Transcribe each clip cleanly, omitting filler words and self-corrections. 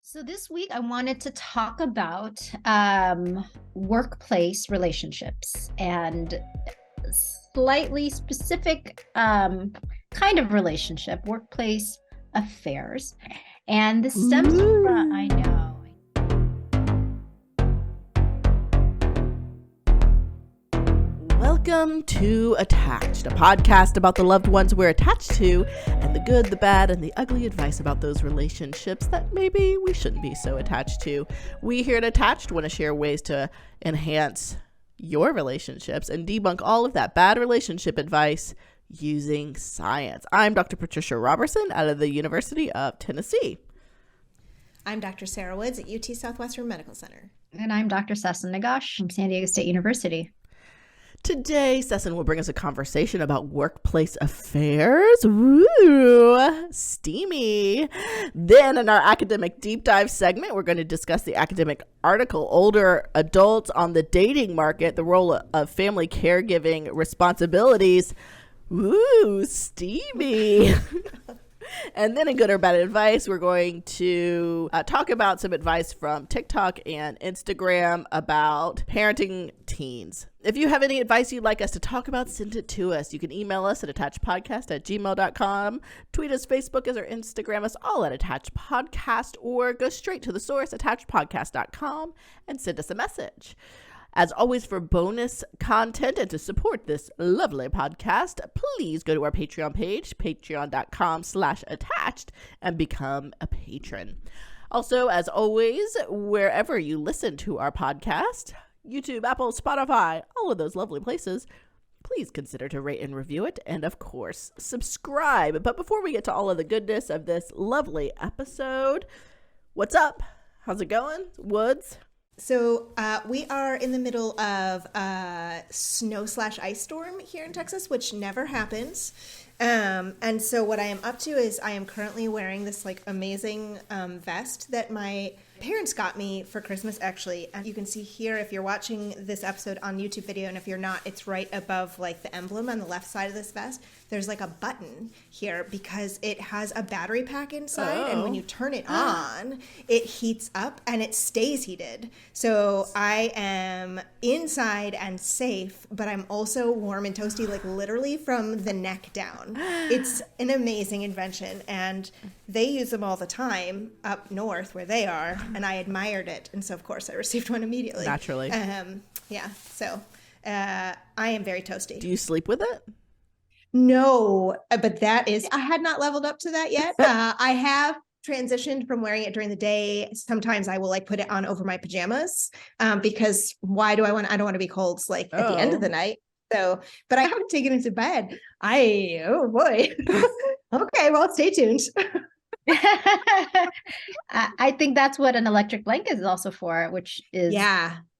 So this week I wanted to talk about workplace relationships and slightly specific kind of relationship, workplace affairs. And this stems from, I Ooh. know. Welcome to Attached, a podcast about the loved ones we're attached to and the good, the bad, and the ugly advice about those relationships that maybe we shouldn't be so attached to. We here at Attached want to share ways to enhance your relationships and debunk all of that bad relationship advice using science. I'm Dr. Patricia Robertson out of the University of Tennessee. I'm Dr. Sarah Woods at UT Southwestern Medical Center. And I'm Dr. Sesson Nagash from San Diego State University. Today, Sesson will bring us a conversation about workplace affairs. Woo! Steamy. Then in our academic deep dive segment, we're going to discuss the academic article, Older Adults on the Dating Market, the role of family caregiving responsibilities. Woo! Steamy. And then in good or bad advice, we're going to talk about some advice from TikTok and Instagram about parenting teens. If you have any advice you'd like us to talk about, send it to us. You can email us at attachedpodcast@gmail.com, tweet us, Facebook us, or Instagram us all at Attached Podcast, or go straight to the source, attachedpodcast.com, and send us a message. As always, for bonus content and to support this lovely podcast, please go to our Patreon page, patreon.com/attached, and become a patron. Also, as always, wherever you listen to our podcast, YouTube, Apple, Spotify, all of those lovely places, please consider to rate and review it. And of course, subscribe. But before we get to all of the goodness of this lovely episode, what's up? How's it going, Woods? So we are in the middle of a snow/ice storm here in Texas, which never happens. And so what I am up to is I am currently wearing this amazing vest that my parents got me for Christmas, actually. And you can see here, if you're watching this episode on YouTube video, and if you're not, it's right above the emblem on the left side of this vest. There's a button here because it has a battery pack inside. And when you turn it on, it heats up and it stays heated. So I am inside and safe, but I'm also warm and toasty, literally from the neck down. It's an amazing invention, and they use them all the time up north where they are, and I admired it, and so of course I received one immediately. Naturally. So I am very toasty. Do you sleep with it? No, but I had not leveled up to that yet. I have transitioned from wearing it during the day. Sometimes I will put it on over my pajamas because I don't want to be cold at the end of the night. So, but I haven't taken it to bed. Oh boy. Okay, well, stay tuned. I think that's what an electric blanket is also for, which is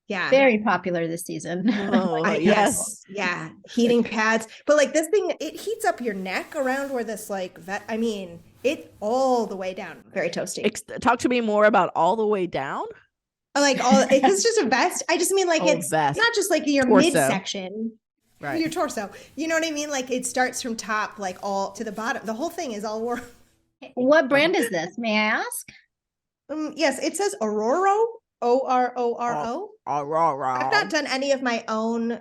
very popular this season. Oh, yes. Yeah. Heating pads. But this thing, it heats up your neck around where this it all the way down. Very toasty. Talk to me more about all the way down. It's just a vest. I just mean it's vest. not just your torso. midsection. Right. Your torso. You know what I mean? It starts from top, all to the bottom. The whole thing is all warm. What brand is this? May I ask? Yes, it says Ororo. Ororo. Aurora. I've not done any of my own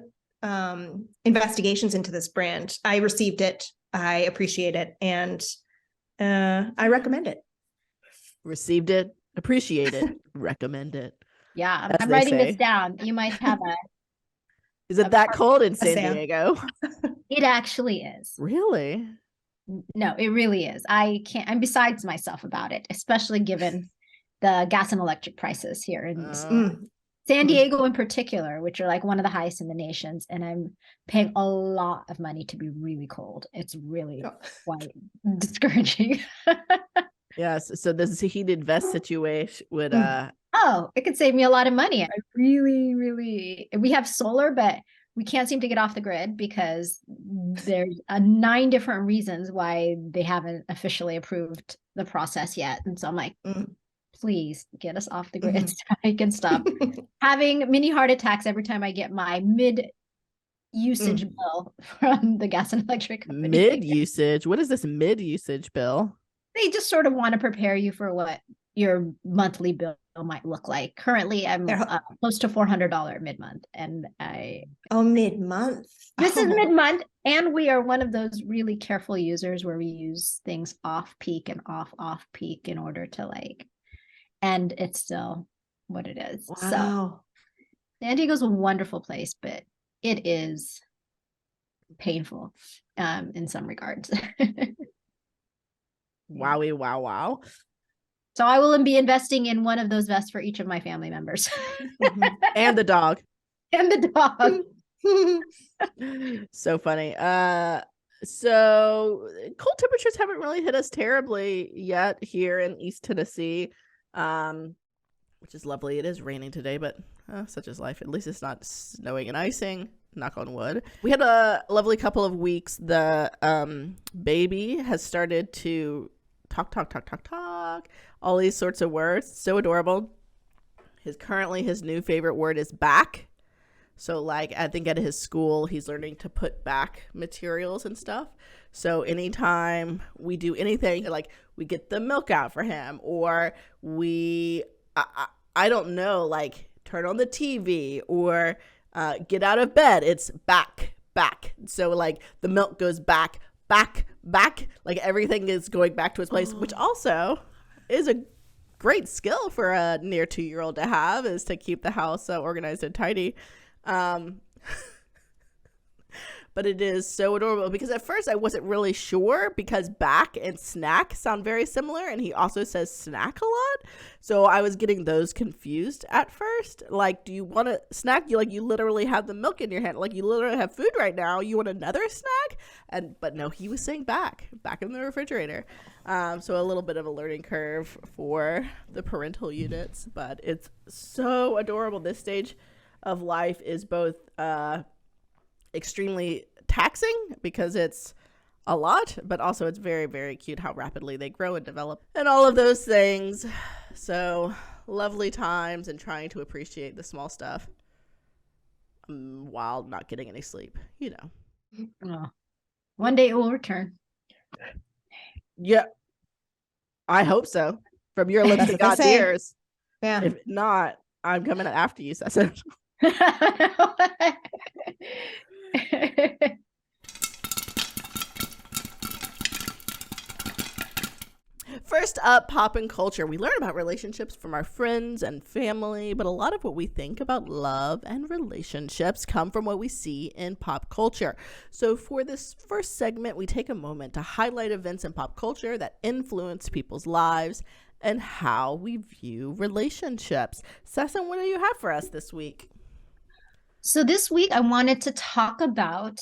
investigations into this brand. I received it. I appreciate it. And I recommend it. Received it. Appreciate it. Recommend it. Yeah, As I'm they writing say. this down. You might have a... Is it that cold in San Diego? It actually is. Really? No, it really is. I'm besides myself about it, especially given the gas and electric prices here in San Diego in particular, which are one of the highest in the nations. And I'm paying a lot of money to be really cold. It's really quite discouraging. Yes. So this heated vest situation would it could save me a lot of money. I really, we have solar, but we can't seem to get off the grid because there's 9 different reasons why they haven't officially approved the process yet. And so I'm like, please get us off the grid so I can stop having mini heart attacks every time I get my mid-usage bill from the gas and electric company. Mid-usage? What is this mid-usage bill? They just sort of want to prepare you for what your monthly bill might look like. Currently, I'm close to $400 mid-month, and mid-month. This is mid-month, and we are one of those really careful users where we use things off peak and off peak in order to and it's still what it is. Wow. So San Diego's a wonderful place, but it is painful in some regards. Wowie, wow. So I will be investing in one of those vests for each of my family members. And the dog. And the dog. So funny. So cold temperatures haven't really hit us terribly yet here in East Tennessee, which is lovely. It is raining today, but such is life. At least it's not snowing and icing. Knock on wood. We had a lovely couple of weeks. The baby has started to talk, all these sorts of words. So adorable. Currently his new favorite word is back. So I think at his school, he's learning to put back materials and stuff. So anytime we do anything, we get the milk out for him, or I don't know, turn on the TV or get out of bed, it's back. So the milk goes back. Everything is going back to its place, which also is a great skill for a near 2-year-old to have, is to keep the house organized and tidy. But it is so adorable because at first I wasn't really sure, because back and snack sound very similar, and he also says snack a lot, so I was getting those confused at first. Do you want a snack? You literally have the milk in your hand, you literally have food right now, you want another snack? But no, he was saying back in the refrigerator. So a little bit of a learning curve for the parental units, but it's so adorable. This stage of life is both extremely taxing because it's a lot, but also it's very, very cute how rapidly they grow and develop and all of those things. So lovely times and trying to appreciate the small stuff while not getting any sleep, Oh, one day it will return. Yeah, I hope so. From your lips to God's ears. Yeah. If not, I'm coming after you, Sessa. First up, Poppin Culture. We learn about relationships from our friends and family, but a lot of what we think about love and relationships come from what we see in pop culture. So for this first segment, we take a moment to highlight events in pop culture that influence people's lives and how we view relationships. Sesson, what do you have for us this week? So this week I wanted to talk about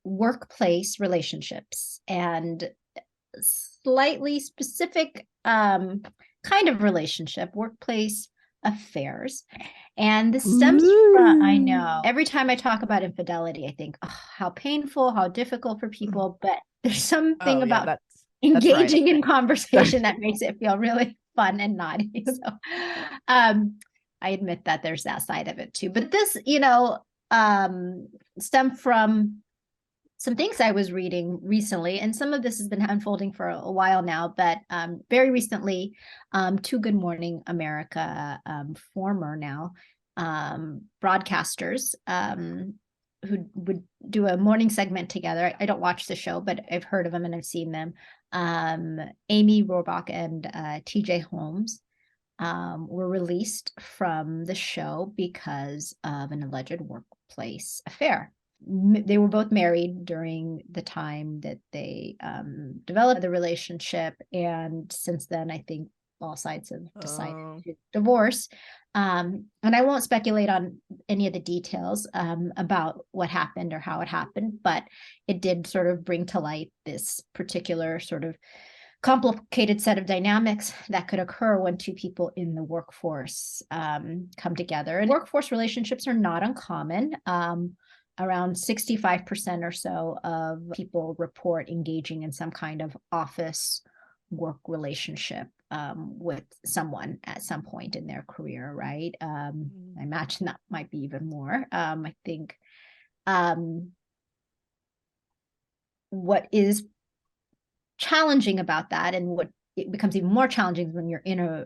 workplace relationships and slightly specific kind of relationship, workplace affairs. And this stems from, I know, every time I talk about infidelity, I think, oh, how painful, how difficult for people, but there's something about that's engaging in conversation that makes it feel really fun and naughty. So I admit that there's that side of it too. But this, stemmed from some things I was reading recently, and some of this has been unfolding for a while now, but very recently, two Good Morning America former now broadcasters who would do a morning segment together. I don't watch the show, but I've heard of them and I've seen them. Amy Robach and TJ Holmes were released from the show because of an alleged workplace affair. They were both married during the time that they developed the relationship, and since then I think all sides have decided to divorce. And I won't speculate on any of the details about what happened or how it happened, but it did sort of bring to light this particular sort of complicated set of dynamics that could occur when two people in the workforce come together. And workforce relationships are not uncommon. Around 65% or so of people report engaging in some kind of office work relationship with someone at some point in their career, right? I imagine that might be even more. I think what is challenging about that, and what it becomes even more challenging when you're in a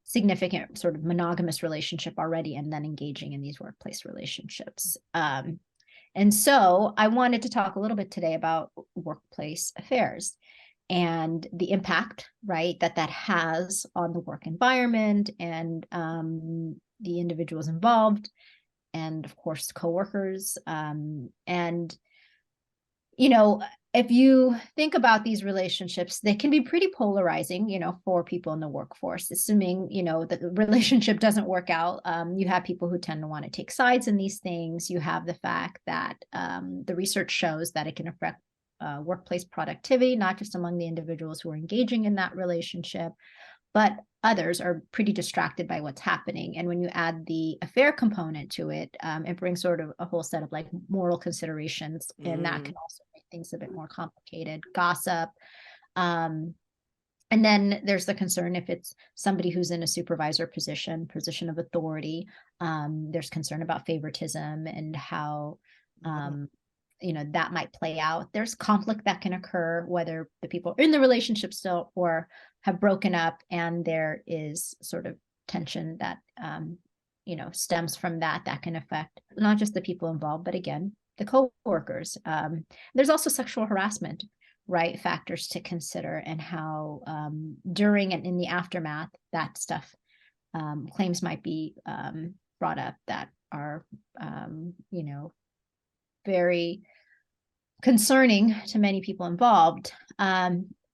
significant sort of monogamous relationship already and then engaging in these workplace relationships. And so I wanted to talk a little bit today about workplace affairs and the impact, right, that has on the work environment and the individuals involved, and of course, coworkers. And, you know, if you think about these relationships, they can be pretty polarizing, for people in the workforce, assuming, that the relationship doesn't work out. You have people who tend to want to take sides in these things. You have the fact that the research shows that it can affect workplace productivity, not just among the individuals who are engaging in that relationship, but others are pretty distracted by what's happening. And when you add the affair component to it, it brings sort of a whole set of like moral considerations, and that can also make things a bit more complicated. Gossip. And then there's the concern if it's somebody who's in a supervisor position of authority. There's concern about favoritism and how that might play out. There's conflict that can occur, whether the people are in the relationship still or have broken up, and there is sort of tension that stems from that can affect not just the people involved, but again, the co-workers. There's also sexual harassment, right, factors to consider, and how during and in the aftermath, that stuff, claims might be brought up that are very concerning to many people involved.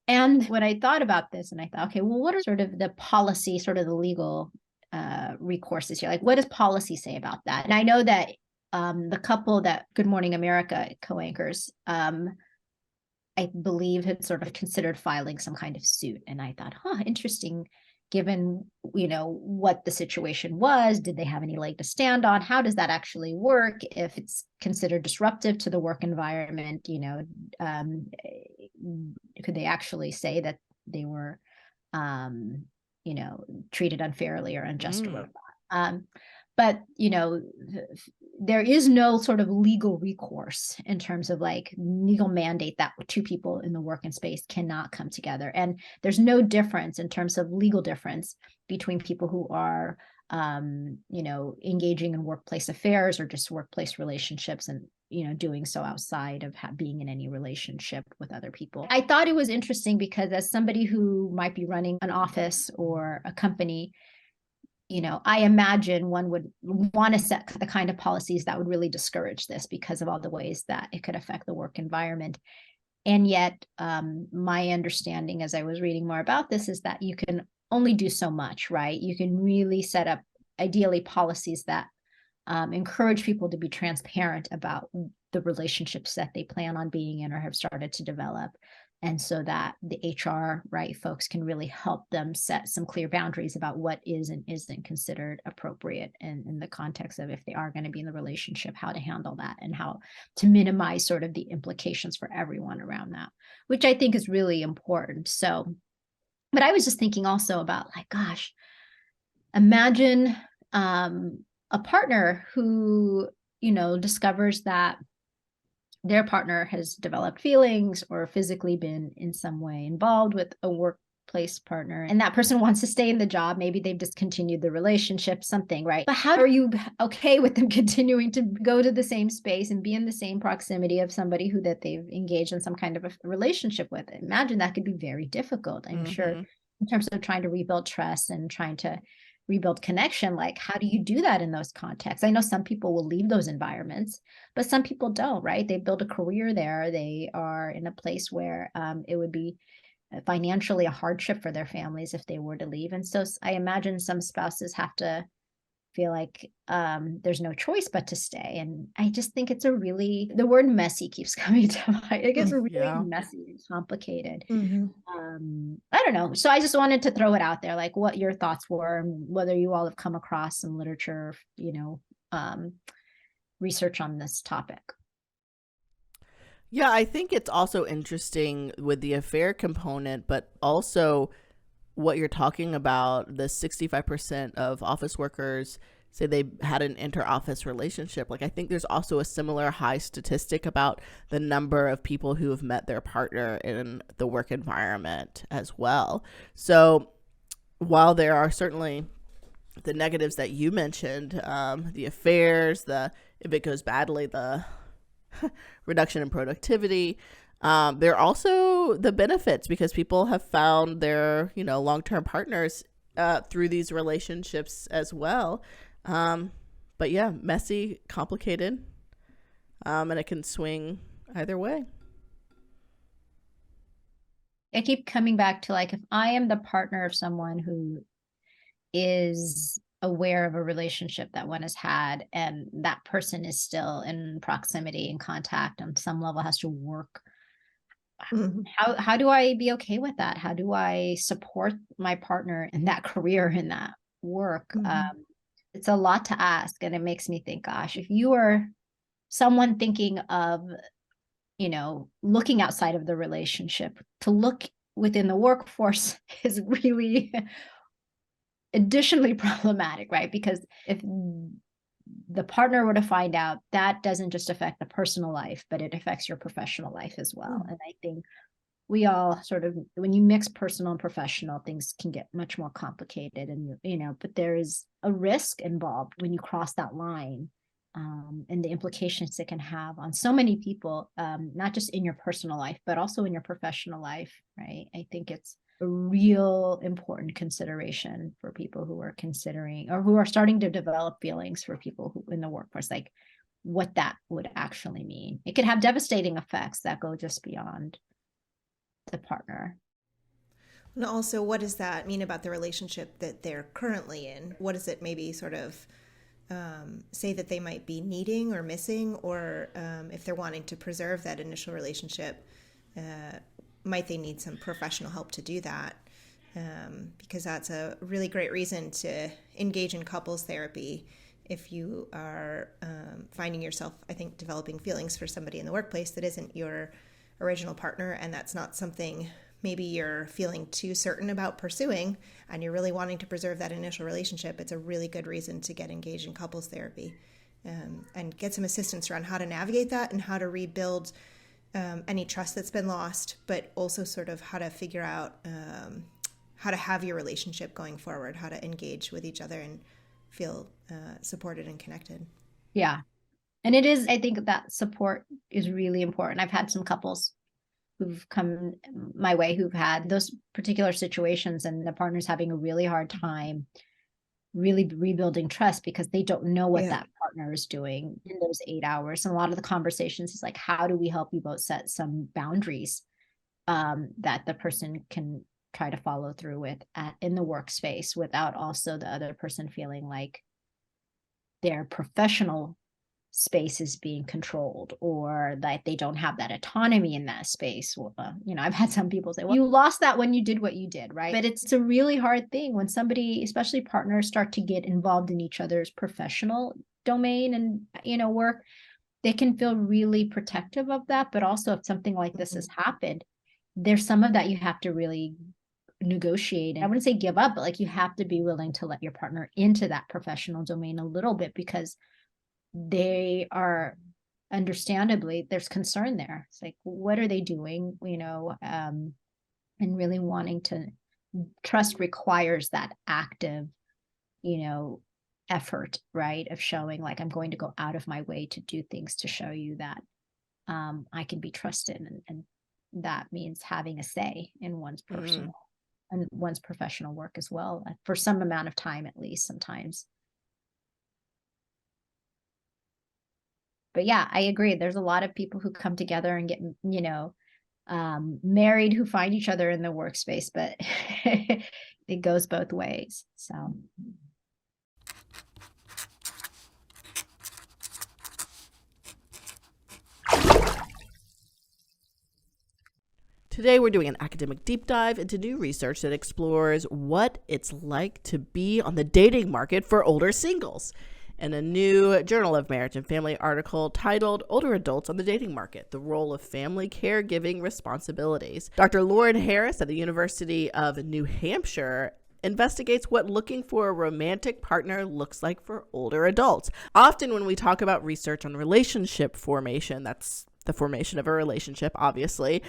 And when I thought about this, and I thought, okay, well, what are sort of the policy, sort of the legal recourses here? Like, what does policy say about that? And I know that the couple that Good Morning America co-anchors, I believe, had sort of considered filing some kind of suit. And I thought, interesting, given, what the situation was. Did they have any leg to stand on? How does that actually work if it's considered disruptive to the work environment? Could they actually say that they were, treated unfairly or unjust or whatnot? But, there is no sort of legal recourse in terms of like legal mandate that two people in the working space cannot come together. And there's no difference in terms of legal difference between people who are, engaging in workplace affairs or just workplace relationships, and, doing so outside of being in any relationship with other people. I thought it was interesting because as somebody who might be running an office or a company, I imagine one would want to set the kind of policies that would really discourage this because of all the ways that it could affect the work environment. And yet, my understanding as I was reading more about this is that you can only do so much, right? You can really set up, ideally, policies that encourage people to be transparent about the relationships that they plan on being in or have started to develop. And so that the HR, right, folks can really help them set some clear boundaries about what is and isn't considered appropriate in the context of if they are going to be in the relationship, how to handle that and how to minimize sort of the implications for everyone around that, which I think is really important. So, but I was just thinking also about like, gosh, imagine a partner who, discovers that their partner has developed feelings or physically been in some way involved with a workplace partner, and that person wants to stay in the job. Maybe they've discontinued the relationship, something, right? But how are you okay with them continuing to go to the same space and be in the same proximity of somebody that they've engaged in some kind of a relationship with? Imagine that could be very difficult, I'm sure, in terms of trying to rebuild trust and trying to rebuild connection. Like, how do you do that in those contexts? I know some people will leave those environments, but some people don't, right? They build a career there. They are in a place where it would be financially a hardship for their families if they were to leave. And so I imagine some spouses have to feel like there's no choice but to stay. And I just think it's the word messy keeps coming to mind. I guess really messy and complicated. I don't know. So I just wanted to throw it out there, like what your thoughts were and whether you all have come across some literature, research on this topic. Yeah, I think it's also interesting with the affair component, but also what you're talking about, the 65% of office workers say they had an inter-office relationship. Like, I think there's also a similar high statistic about the number of people who have met their partner in the work environment as well. So while there are certainly the negatives that you mentioned, the affairs, if it goes badly, the reduction in productivity, there are also the benefits, because people have found their, long-term partners through these relationships as well. But yeah, messy, complicated, and it can swing either way. I keep coming back to, like, if I am the partner of someone who is aware of a relationship that one has had, and that person is still in proximity and contact on some level, has to work, how do I be okay with that? How do I support my partner in that career, in that work? It's a lot to ask, and it makes me think, gosh, if you are someone thinking of, looking outside of the relationship, to look within the workforce is really additionally problematic, right? Because if the partner were to find out, that doesn't just affect the personal life, but it affects your professional life as well. And I think we all sort of, when you mix personal and professional, things can get much more complicated, and, but there is a risk involved when you cross that line, and the implications it can have on so many people, not just in your personal life, but also in your professional life, right? I think it's a real important consideration for people who are considering, or who are starting to develop feelings for people who in the workforce, like what that would actually mean. It could have devastating effects that go just beyond the partner. And also, what does that mean about the relationship that they're currently in? What does it maybe sort of say that they might be needing or missing, or if they're wanting to preserve that initial relationship, might they need some professional help to do that? Because that's a really great reason to engage in couples therapy if you are finding yourself, I think, developing feelings for somebody in the workplace that isn't your original partner, and that's not something maybe you're feeling too certain about pursuing, and you're really wanting to preserve that initial relationship. It's a really good reason to get engaged in couples therapy, and get some assistance around how to navigate that and how to rebuild any trust that's been lost, but also sort of how to figure out how to have your relationship going forward, how to engage with each other and feel supported and connected. Yeah. And it is, I think that support is really important. I've had some couples who've come my way who've had those particular situations, and the partner's having a really hard time really rebuilding trust because they don't know what that partner is doing in those 8 hours. And a lot of the conversations is like, how do we help you both set some boundaries that the person can try to follow through with in the workspace, without also the other person feeling like their professional space is being controlled, or that they don't have that autonomy in that space. I've had some people say, well, you lost that when you did what you did, right? But it's a really hard thing when somebody, especially partners, start to get involved in each other's professional domain and, work. They can feel really protective of that. But also, if something like this has happened, there's some of that you have to really negotiate. And I wouldn't say give up, but like, you have to be willing to let your partner into that professional domain a little bit, because they are, understandably, there's concern there. It's like, what are they doing? And really wanting to trust requires that active, effort, right? Of showing, like, I'm going to go out of my way to do things to show you that I can be trusted. And that means having a say in one's personal and one's professional work as well, for some amount of time, at least sometimes. But yeah, I agree. There's a lot of people who come together and get, married, who find each other in the workspace, but it goes both ways. So. Today, we're doing an academic deep dive into new research that explores what it's like to be on the dating market for older singles, in a new Journal of Marriage and Family article titled Older Adults on the Dating Market, the Role of Family Caregiving Responsibilities. Dr. Lauren Harris at the University of New Hampshire investigates what looking for a romantic partner looks like for older adults. Often when we talk about research on relationship formation, that's the formation of a relationship, obviously,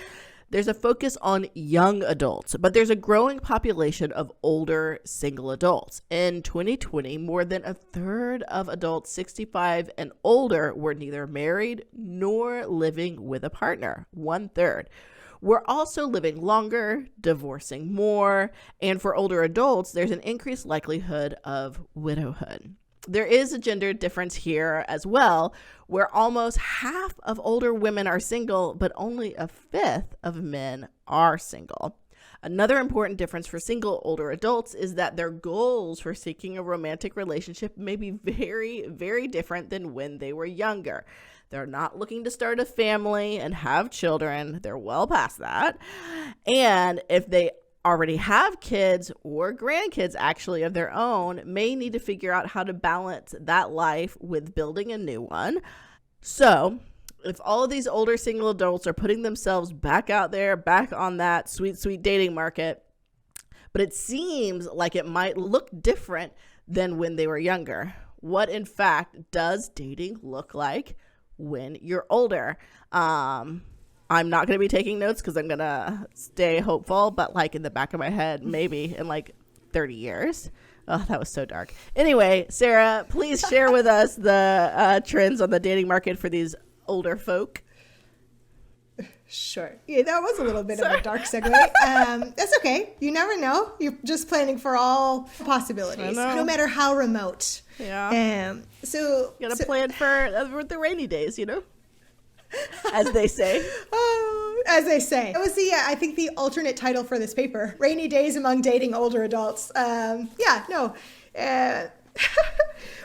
there's a focus on young adults, but there's a growing population of older single adults. In 2020, more than a third of adults 65 and older were neither married nor living with a partner. 1/3. We're also living longer, divorcing more, and for older adults, there's an increased likelihood of widowhood. There is a gender difference here as well, where almost half of older women are single, but only a fifth of men are single. Another important difference for single older adults is that their goals for seeking a romantic relationship may be very, very different than when they were younger. They're not looking to start a family and have children. They're well past that. And if they already have kids or grandkids actually of their own, may need to figure out how to balance that life with building a new one. So if all of these older single adults are putting themselves back out there, back on that sweet, sweet dating market, but it seems like it might look different than when they were younger. What in fact does dating look like when you're older? I'm not going to be taking notes because I'm going to stay hopeful, but like in the back of my head, maybe in like 30 years. Oh, that was so dark. Anyway, Sarah, please share with us the trends on the dating market for these older folk. Sure. Yeah, that was a little bit of a dark segue. That's okay. You never know. You're just planning for all possibilities, no matter how remote. Yeah. So you got to plan for the rainy days, you know? As they say. Oh, as they say. That was I think the alternate title for this paper, Rainy Days Among Dating Older Adults.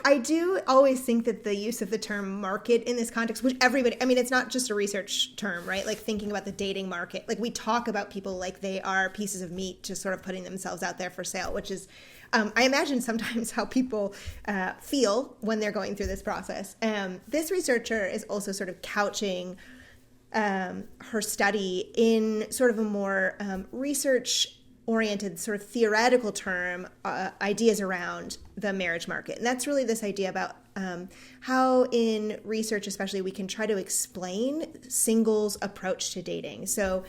I do always think that the use of the term market in this context, which everybody, I mean, it's not just a research term, right? Like thinking about the dating market, like we talk about people like they are pieces of meat just sort of putting themselves out there for sale, which is, I imagine sometimes how people feel when they're going through this process. This researcher is also sort of couching her study in sort of a more research-oriented sort of theoretical term, ideas around the marriage market. And that's really this idea about how in research especially we can try to explain singles' approach to dating. So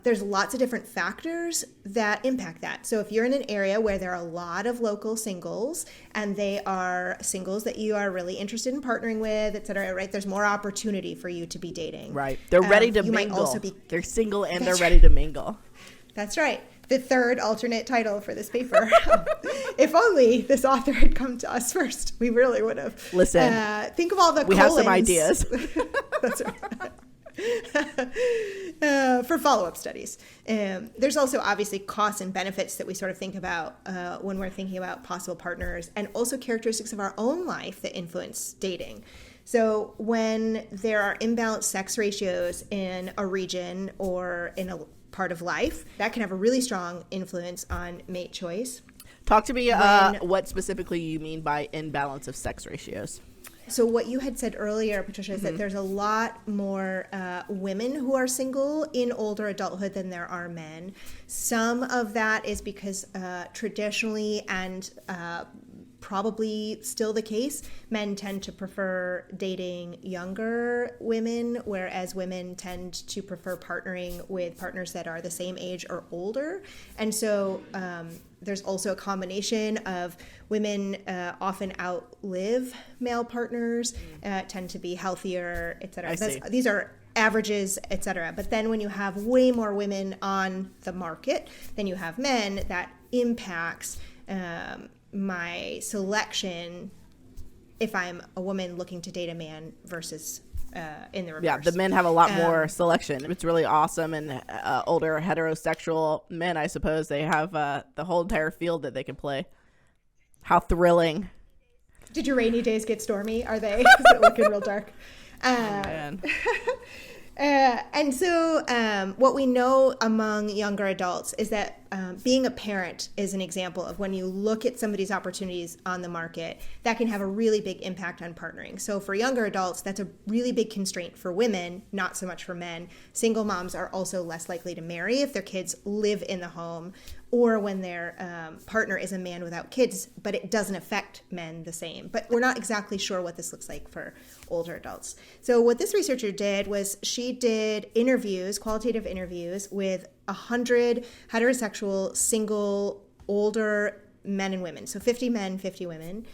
there's lots of different factors that impact that. So if you're in an area where there are a lot of local singles and they are singles that you are really interested in partnering with, et cetera, right? There's more opportunity for you to be dating. Right. They're ready to you mingle. Might also be, they're single and they're ready to mingle. That's right. The third alternate title for this paper. If only this author had come to us first, we really would have. Listen, think of all the we have some ideas. That's right. For follow-up studies. There's also obviously costs and benefits that we sort of think about when we're thinking about possible partners, and also characteristics of our own life that influence dating. So when there are imbalanced sex ratios in a region or in a part of life, that can have a really strong influence on mate choice. Talk to me what specifically you mean by imbalance of sex ratios. So what you had said earlier, Patricia, is that there's a lot more women who are single in older adulthood than there are men. Some of that is because traditionally and probably still the case, men tend to prefer dating younger women, whereas women tend to prefer partnering with partners that are the same age or older. And so there's also a combination of women often outlive male partners, tend to be healthier, et cetera. These are averages, et cetera. But then when you have way more women on the market than you have men, that impacts my selection if I'm a woman looking to date a man versus in the reverse. Yeah, the men have a lot more selection. It's really awesome. And older heterosexual men, I suppose, they have the whole entire field that they can play. How thrilling. Did your rainy days get stormy? Are they? Is it looking real dark? Man. And so what we know among younger adults is that being a parent is an example of when you look at somebody's opportunities on the market, that can have a really big impact on partnering. So for younger adults, that's a really big constraint for women, not so much for men. Single moms are also less likely to marry if their kids live in the home or when their partner is a man without kids, but it doesn't affect men the same. But we're not exactly sure what this looks like for older adults. So what this researcher did was she did interviews, qualitative interviews with 100 heterosexual, single, older men and women. So 50 men, 50 women.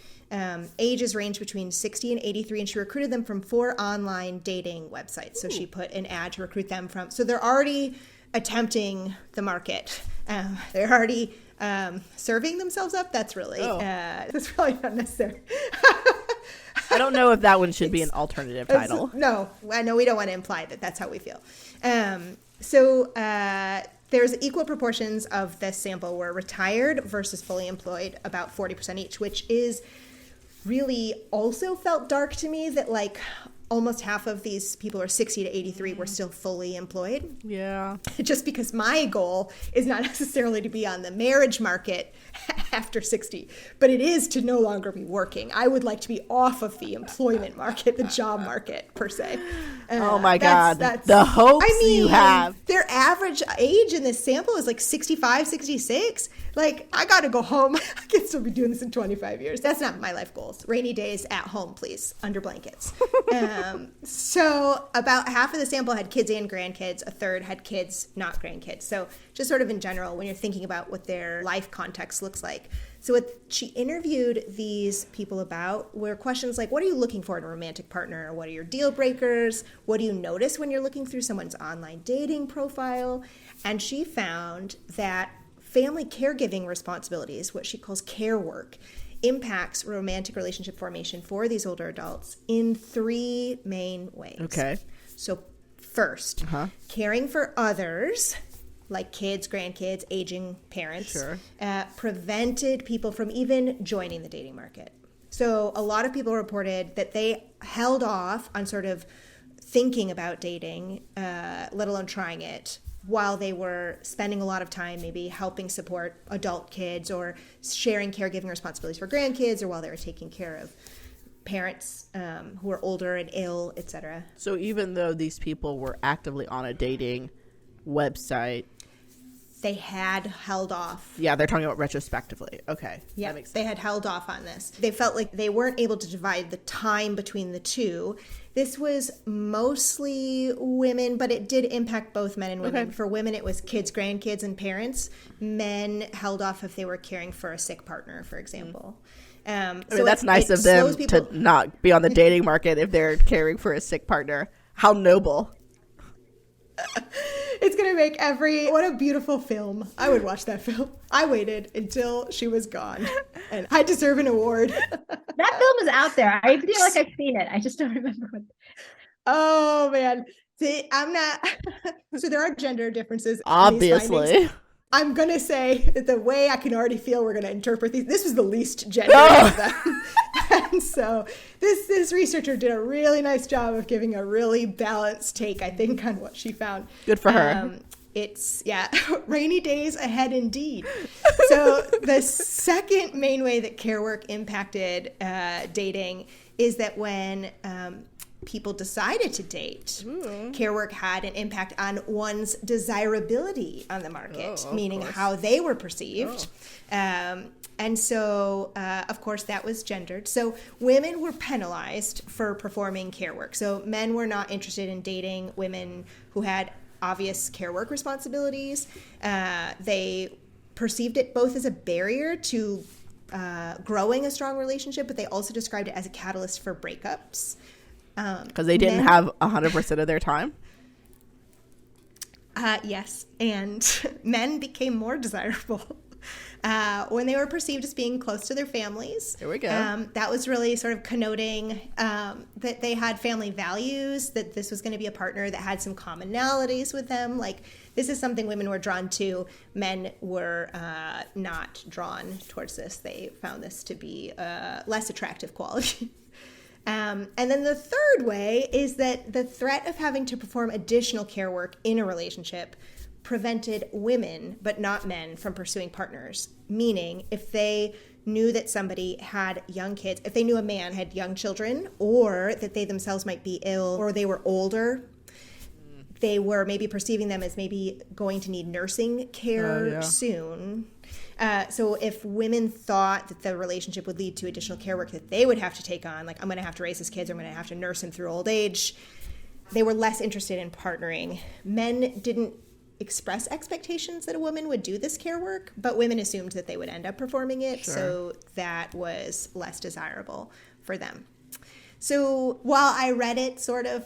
Ages range between 60 and 83, and she recruited them from 4 online dating websites. So she put an ad to recruit them from, so they're already attempting the market. They're already serving themselves up. That's really, that's probably not necessary. I don't know if that one should be an alternative title. No, I know we don't want to imply that that's how we feel. So there's equal proportions of this sample were retired versus fully employed, about 40% each, which is really also felt dark to me that like almost half of these people are 60 to 83 were still fully employed. Yeah. Just because my goal is not necessarily to be on the marriage market after 60, but it is to no longer be working. I would like to be off of the employment market, the job market per se. Oh my God. The hopes you have. Their average age in this sample is like 65, 66. Like, I got to go home. I can still be doing this in 25 years. That's not my life goals. Rainy days at home, please, under blankets. So about half of the sample had kids and grandkids. A third had kids, not grandkids. So just sort of in general, when you're thinking about what their life context looks like. So what she interviewed these people about were questions like, what are you looking for in a romantic partner? What are your deal breakers? What do you notice when you're looking through someone's online dating profile? And she found that family caregiving responsibilities, what she calls care work, impacts romantic relationship formation for these older adults in 3 main ways. Okay. So first, caring for others, like kids, grandkids, aging parents, prevented people from even joining the dating market. So a lot of people reported that they held off on sort of thinking about dating, let alone trying it, while they were spending a lot of time maybe helping support adult kids or sharing caregiving responsibilities for grandkids, or while they were taking care of parents who are older and ill, etc. So even though these people were actively on a dating website, they had held off. Yeah, they're talking about retrospectively. Okay. Yeah, they had held off on this. They felt like they weren't able to divide the time between the two. This was mostly women, but it did impact both men and women. Okay. For women, it was kids, grandkids, and parents. Men held off if they were caring for a sick partner, for example. I mean, that's nice of them to not be on the dating market if they're caring for a sick partner. How noble. It's going to make what a beautiful film. I would watch that film. I waited until she was gone, and I deserve an award. That film is out there. I feel like I've seen it. I just don't remember what. Oh, man. See, I'm not. So there are gender differences. Obviously. I'm going to say that the way I can already feel we're going to interpret these, this was the least gender of them. And so this researcher did a really nice job of giving a really balanced take, I think, on what she found. Good for her. It's, rainy days ahead indeed. So the second main way that care work impacted dating is that when people decided to date, care work had an impact on one's desirability on the market, meaning how they were perceived. And so, of course, that was gendered. So women were penalized for performing care work. So men were not interested in dating women who had obvious care work responsibilities. They perceived it both as a barrier to growing a strong relationship, but they also described it as a catalyst for breakups. Because they didn't have 100% of their time? Yes. And men became more desirable when they were perceived as being close to their families. There we go. That was really sort of connoting that they had family values, that this was going to be a partner that had some commonalities with them. Like, this is something women were drawn to. Men were not drawn towards this. They found this to be a less attractive quality. And then the third way is that the threat of having to perform additional care work in a relationship prevented women, but not men, from pursuing partners. Meaning, if they knew that somebody had young kids, if they knew a man had young children, or that they themselves might be ill, or they were older, they were maybe perceiving them as maybe going to need nursing care soon. So if women thought that the relationship would lead to additional care work that they would have to take on, like, I'm going to have to raise his kids, I'm going to have to nurse him through old age, they were less interested in partnering. Men didn't express expectations that a woman would do this care work, but women assumed that they would end up performing it. Sure. So that was less desirable for them. So while I read it sort of,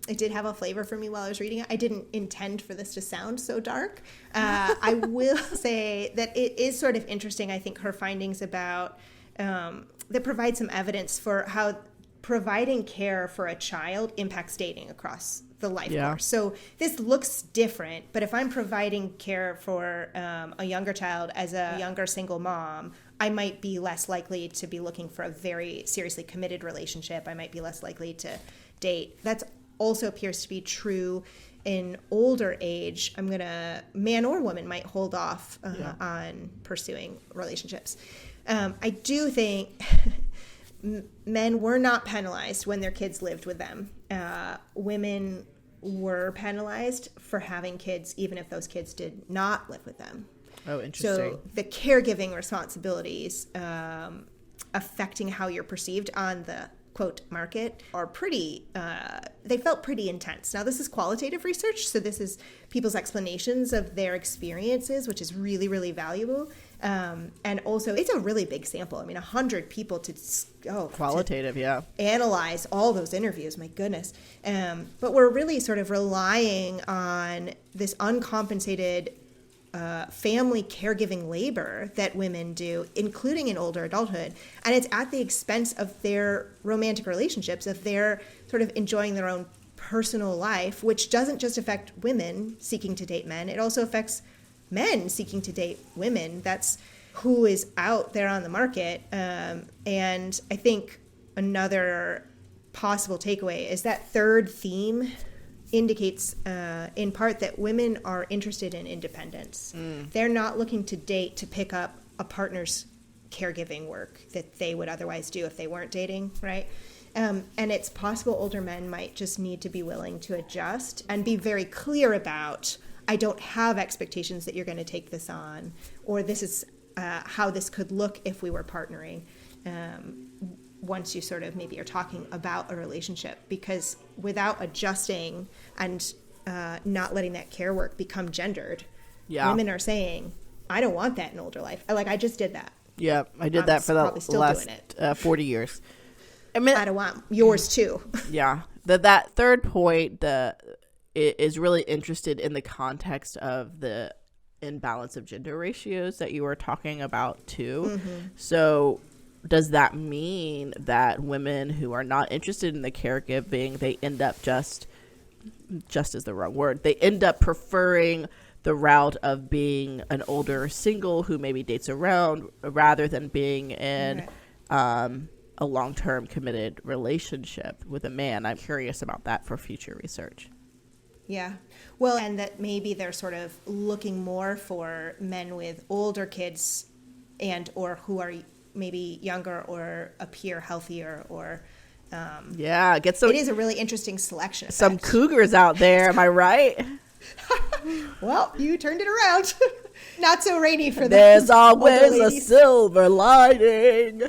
it did have a flavor for me while I was reading it. I didn't intend for this to sound so dark. I will say that it is sort of interesting, I think, her findings about, that provide some evidence for how providing care for a child impacts dating across the life course. So this looks different, but if I'm providing care for a younger child as a younger single mom, I might be less likely to be looking for a very seriously committed relationship. I might be less likely to date. That also appears to be true in older age. Man or woman might hold off on pursuing relationships. I do think men were not penalized when their kids lived with them. Women were penalized for having kids, even if those kids did not live with them. Oh, interesting. So the caregiving responsibilities affecting how you're perceived on the quote market are pretty, they felt pretty intense. Now, this is qualitative research, so this is people's explanations of their experiences, which is really, really valuable. And also, it's a really big sample. I mean, 100 people qualitative, analyze all those interviews. My goodness. But we're really sort of relying on this uncompensated family caregiving labor that women do, including in older adulthood. And it's at the expense of their romantic relationships, of their sort of enjoying their own personal life, which doesn't just affect women seeking to date men. It also affects men seeking to date women. That's who is out there on the market. And I think another possible takeaway is that third theme indicates in part that women are interested in independence. They're not looking to date to pick up a partner's caregiving work that they would otherwise do if they weren't dating, right? And it's possible older men might just need to be willing to adjust and be very clear about, I don't have expectations that you're going to take this on, or this is how this could look if we were partnering. Once you sort of maybe are talking about a relationship, because without adjusting and not letting that care work become gendered, women are saying, I don't want that in older life. I just did that. Yeah, I did that for the last 40 years. I mean, I don't want yours too. Yeah. That third point is really interested in the context of the imbalance of gender ratios that you were talking about too. Mm-hmm. So does that mean that women who are not interested in the caregiving, they end up just is the wrong word, they end up preferring the route of being an older single who maybe dates around rather than being in a long-term committed relationship with a man? I'm curious about that for future research. Yeah. Well, and that maybe they're sort of looking more for men with older kids or who are maybe younger or appear healthier or get some. It is a really interesting selection effect. Some cougars out there, am I right? Well, you turned it around. Not so rainy for them. There's always a silver lining.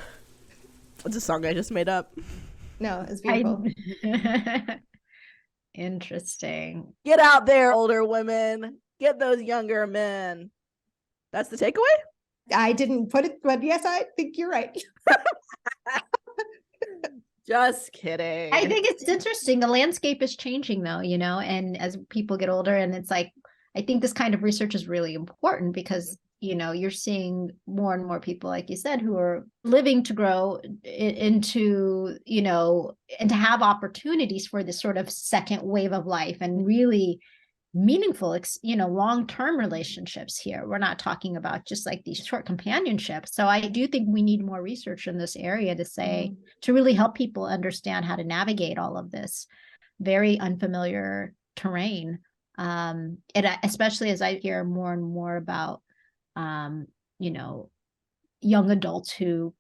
It's a song I just made up. No, it's beautiful. Interesting. Get out there, older women. Get those younger men. That's the takeaway? I didn't put it, but yes, I think you're right. Just kidding. I think it's interesting. The landscape is changing though, and as people get older, and it's like, I think this kind of research is really important because, you're seeing more and more people, like you said, who are living to grow into, and to have opportunities for this sort of second wave of life and really meaningful, long-term relationships here. We're not talking about just like these short companionships. So I do think we need more research in this area to really help people understand how to navigate all of this very unfamiliar terrain. And especially as I hear more and more about, young adults who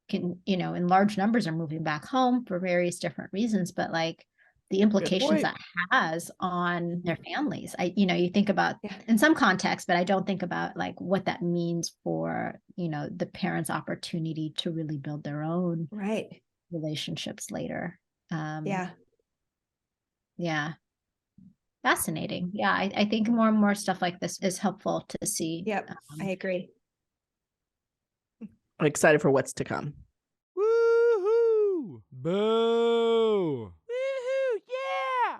can, in large numbers are moving back home for various different reasons, but the implications point. that has on their families. You think about Yeah. in some contexts, but I don't think about like what that means for, the parents' opportunity to really build their own Right. relationships later. Yeah. Yeah. Fascinating. Yeah. I think more and more stuff like this is helpful to see. Yep. I agree. I'm excited for what's to come. Woohoo! Boo! Woohoo! Yeah!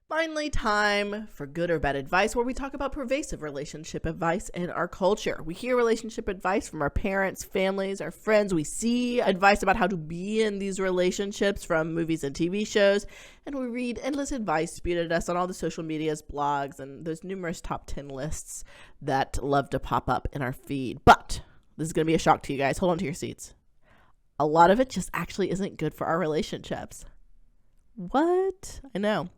Finally, time for good or bad advice, where we talk about pervasive relationship advice in our culture. We hear relationship advice from our parents, families, our friends. We see advice about how to be in these relationships from movies and TV shows. And we read endless advice spewed at us on all the social medias, blogs, and those numerous top 10 lists that love to pop up in our feed. But this is going to be a shock to you guys. Hold on to your seats. A lot of it just actually isn't good for our relationships. What? I know.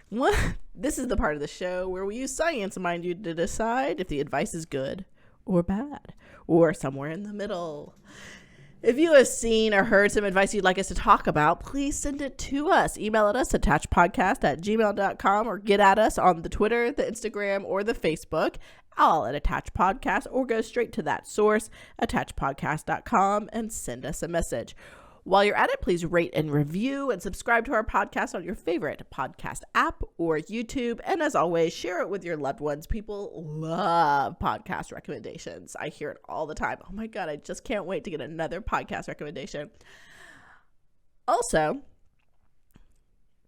What? This is the part of the show where we use science, mind you, to decide if the advice is good or bad, or somewhere in the middle. If you have seen or heard some advice you'd like us to talk about, please send it to us. Email at us, attachpodcast@gmail.com, or get at us on the Twitter, the Instagram, or the Facebook, all at Attach Podcast, or go straight to that source, attachpodcast.com, and send us a message. While you're at it, please rate and review and subscribe to our podcast on your favorite podcast app or YouTube. And as always, share it with your loved ones. People love podcast recommendations. I hear it all the time. Oh my God, I just can't wait to get another podcast recommendation. Also,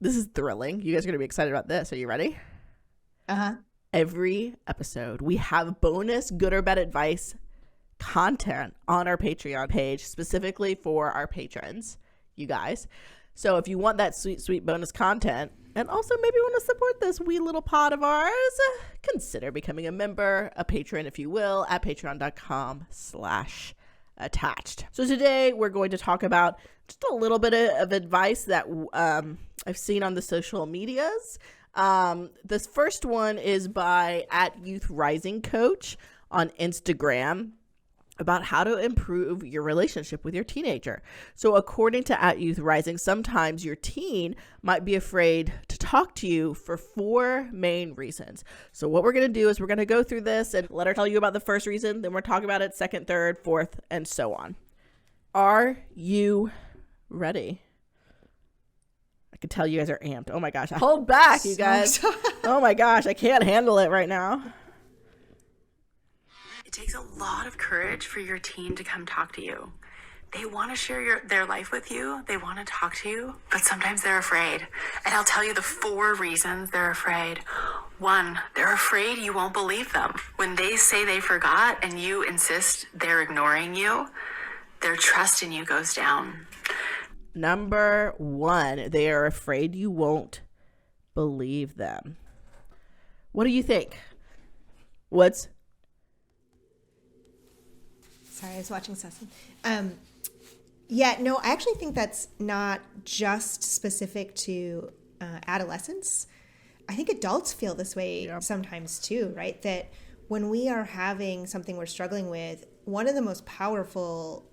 this is thrilling. You guys are going to be excited about this. Are you ready? Every episode, we have bonus good or bad advice content on our Patreon page specifically for our patrons, you guys. So if you want that sweet bonus content and also maybe want to support this wee little pod of ours, consider becoming a member, a patron, if you will, at patreon.com/attached. So today we're going to talk about just a little bit of advice that I've seen on the social medias. This first one is by @YouthRisingCoach on Instagram, about how to improve your relationship with your teenager. So according to @YouthRising, sometimes your teen might be afraid to talk to you for 4 main reasons. So what we're going to do is we're going to go through this and let her tell you about the first reason, then we're talking about it second, third, fourth, and so on. Are you ready? I can tell you guys are amped. Oh my gosh. Hold back, you guys. Oh my gosh. I can't handle it right now. It takes a lot of courage for your teen to come talk to you. They want to share their life with you. They want to talk to you, but sometimes they're afraid. And I'll tell you the 4 reasons they're afraid. 1, they're afraid you won't believe them. When they say they forgot and you insist they're ignoring you, their trust in you goes down. Number 1, they are afraid you won't believe them. What do you think? Sorry, I was watching Sesson. Yeah, no, I actually think that's not just specific to adolescents. I think adults feel this way sometimes too, right? That when we are having something we're struggling with, one of the most powerful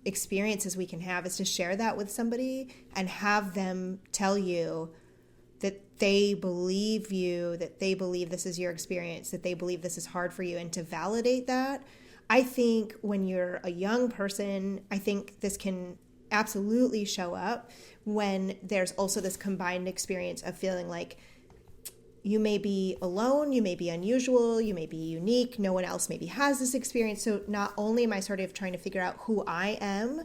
experiences we can have is to share that with somebody and have them tell you that they believe you, that they believe this is your experience, that they believe this is hard for you, and to validate that. I think when you're a young person, I think this can absolutely show up when there's also this combined experience of feeling like you may be alone, you may be unusual, you may be unique, no one else maybe has this experience. So not only am I sort of trying to figure out who I am,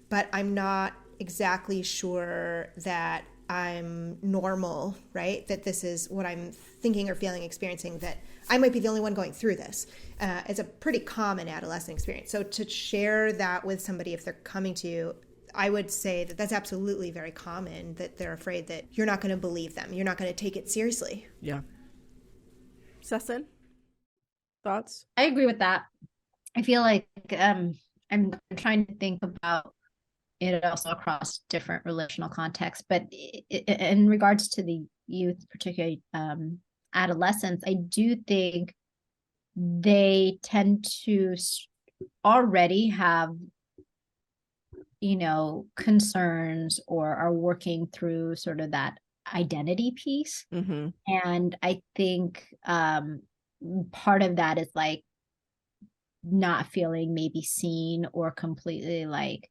but I'm not exactly sure that I'm normal, right? That this is what I'm thinking or feeling, experiencing, that I might be the only one going through this. It's a pretty common adolescent experience. So to share that with somebody, if they're coming to you, I would say that that's absolutely very common, that they're afraid that you're not going to believe them. You're not going to take it seriously. Yeah. Sesson? Thoughts? I agree with that. I feel like I'm trying to think about it also across different relational contexts, but in regards to the youth, particularly adolescents, I do think they tend to already have concerns or are working through sort of that identity piece. Mm-hmm. And I think part of that is like not feeling maybe seen or completely like